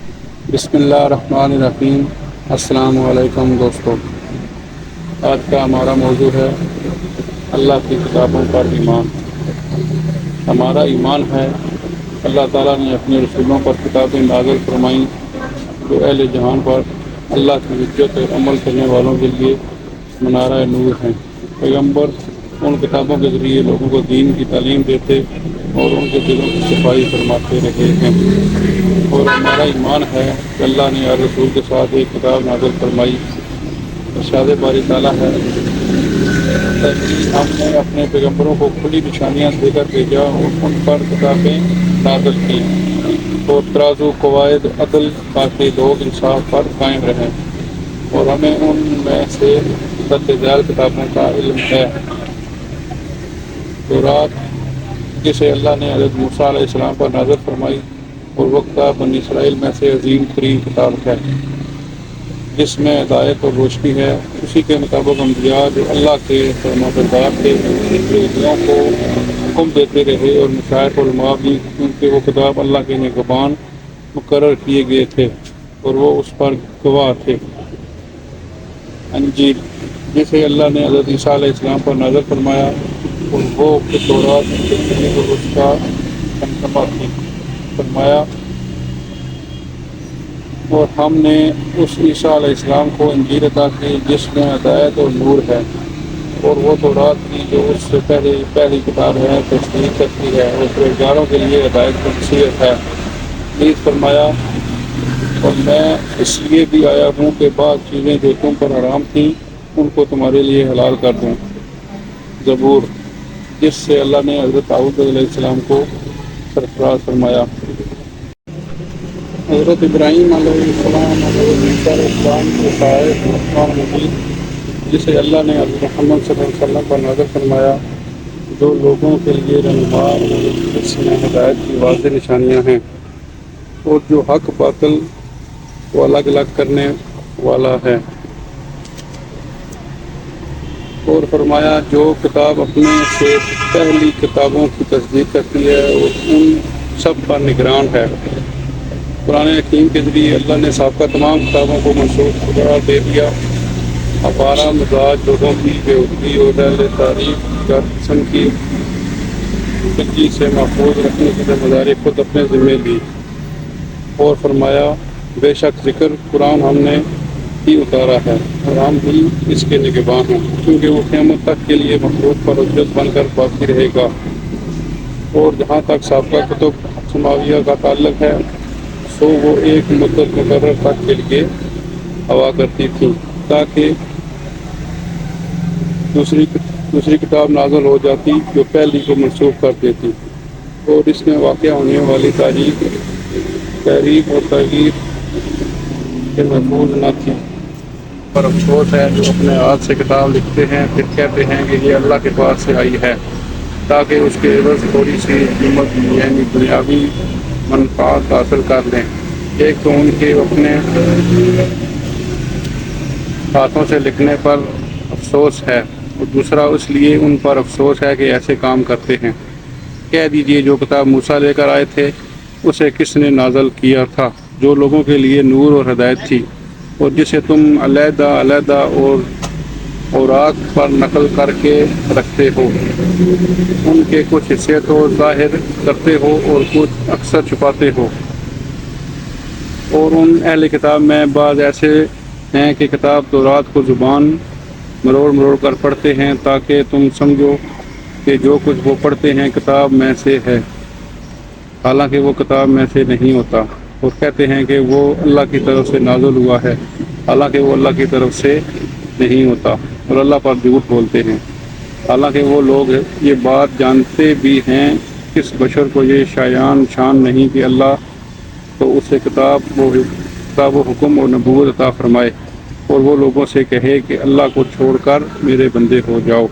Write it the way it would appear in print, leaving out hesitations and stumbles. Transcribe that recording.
بسم اللہ الرحمن الرحیم۔ السلام علیکم دوستو، آج کا ہمارا موضوع ہے اللہ کی کتابوں پر ایمان۔ ہمارا ایمان ہے اللہ تعالیٰ نے اپنے رسولوں پر کتابیں نازل فرمائیں جو اہل جہان پر اللہ کی حجت اور عمل کرنے والوں کے لیے منارہ نور ہیں۔ پیغمبر ان کتابوں کے ذریعے لوگوں کو دین کی تعلیم دیتے اور ان کے دلوں کی صفائی فرماتے رہے ہیں، اور ہمارا ایمان ہے کہ اللہ نے ہر رسول کے ساتھ ایک کتاب نازل فرمائی۔ ارشاد باری تعالیٰ ہے ہم نے اپنے پیغمبروں کو کھلی نشانیاں دے کر بھیجا اور ان پر کتابیں نازل کی اور ترازو قواعد عدل تاکہ لوگ انصاف پر قائم رہیں، اور ہمیں ان میں سے درج ذیل کتابوں کا علم ہے۔ تورات جسے اللہ نے حضرت موسیٰ علیہ السلام پر نازل فرمائی، اور وہ کتاب بنی اسرائیل میں سے عظیم ترین کتاب ہے جس میں ہدایت اور روشنی ہے۔ اسی کے مطابق انبیاء جو اللہ کے فرمانبردار تھے لوگوں کو حکم دیتے رہے، اور مشائخ علماء بھی، کیونکہ وہ کتاب اللہ کے نگہبان مقرر کیے گئے تھے اور وہ اس پر گواہ تھے۔ انجیل جسے اللہ نے حضرت عیسیٰ علیہ السلام پر نازل فرمایا، اور وہ کہ تورات اور اس کا ترجمہ تھی، فرمایا اور ہم نے اس عیسیٰ علیہ السلام کو انجیل عطا کی جس میں ہدایت اور نور ہے، اور وہ تورات کی جو اس سے پہلی کتاب ہے تصدیق کرتی ہے اور پرہیزگاروں کے لیے ہدایت اور نصیحت ہے۔ نیز فرمایا اور میں اس لیے بھی آیا ہوں کہ بعض چیزیں جو تم پر حرام تھیں ان کو تمہارے لیے حلال کر دوں۔ زبور جس سے اللہ نے حضرت داؤد علیہ السلام کو سرفراز فرمایا۔ حضرت ابراہیم علیہ السلام حضرت موسیٰ علیہ السلام کے صاحب قرآن مجید جسے اللہ نے حضرت محمد صلی اللہ علیہ وسلم پر نازل فرمایا، جو لوگوں کے لیے رہنما اور جس میں ہدایت کی واضح نشانیاں ہیں، اور جو حق باطل کو الگ الگ کرنے والا ہے۔ اور فرمایا جو کتاب اپنے سے پہلی کتابوں کی تصدیق کرتی ہے اور ان سب پر نگران ہے۔ قرآن حکیم کے ذریعے اللہ نے سابقہ تمام کتابوں کو منسوخ قرار دے دیا۔ ہمارا مزاج لوگوں کی بےحودگی اور اہل تعریف کا قسم کی غلطی سے محفوظ رکھنے کی ذمہ داری خود اپنے ذمہ لی، اور فرمایا بے شک ذکر قرآن ہم نے ہی اتارا ہے اور ہم بھی اس کے نگہبان ہیں، کیونکہ وہ قیامت تک کے لیے مخلوق پر حجت بن کر باقی رہے گا۔ اور جہاں تک سابقہ کتب سماویہ کا تعلق ہے، سو وہ ایک مدت مقرر تک کے لیے ہوا کرتی تھیں تاکہ دوسری کتاب نازل ہو جاتی جو پہلی کو منسوخ کر دیتی، اور اس میں واقع ہونے والی تحریف اور تغییر کے محفوظ نہ تھی۔ پر افسوس ہے جو اپنے ہاتھ سے کتاب لکھتے ہیں پھر کہتے ہیں کہ یہ اللہ کے پاس سے آئی ہے، تاکہ اس کے عوض تھوڑی سی قیمت یعنی دنیاوی منفعت حاصل کر لیں۔ ایک تو ان کے اپنے ہاتھوں سے لکھنے پر افسوس ہے، اور دوسرا اس لیے ان پر افسوس ہے کہ ایسے کام کرتے ہیں۔ کہہ دیجئے جو کتاب موسیٰ لے کر آئے تھے اسے کس نے نازل کیا تھا، جو لوگوں کے لیے نور اور ہدایت تھی، اور جسے تم علیحدہ علیحدہ اور اوراق پر نقل کر کے رکھتے ہو۔ ان کے کچھ حصے تو ظاہر کرتے ہو اور کچھ اکثر چھپاتے ہو۔ اور ان اہل کتاب میں بعض ایسے ہیں کہ کتاب تورات کو زبان مروڑ مروڑ کر پڑھتے ہیں تاکہ تم سمجھو کہ جو کچھ وہ پڑھتے ہیں کتاب میں سے ہے، حالانکہ وہ کتاب میں سے نہیں ہوتا، اور کہتے ہیں کہ وہ اللہ کی طرف سے نازل ہوا ہے، حالانکہ وہ اللہ کی طرف سے نہیں ہوتا، اور اللہ پر جھوٹ بولتے ہیں، حالانکہ وہ لوگ یہ بات جانتے بھی ہیں۔ کس بشر کو یہ شان نہیں کہ اللہ تو اسے کتاب و حکم اور نبوت عطا فرمائے، اور وہ لوگوں سے کہے کہ اللہ کو چھوڑ کر میرے بندے ہو جاؤ۔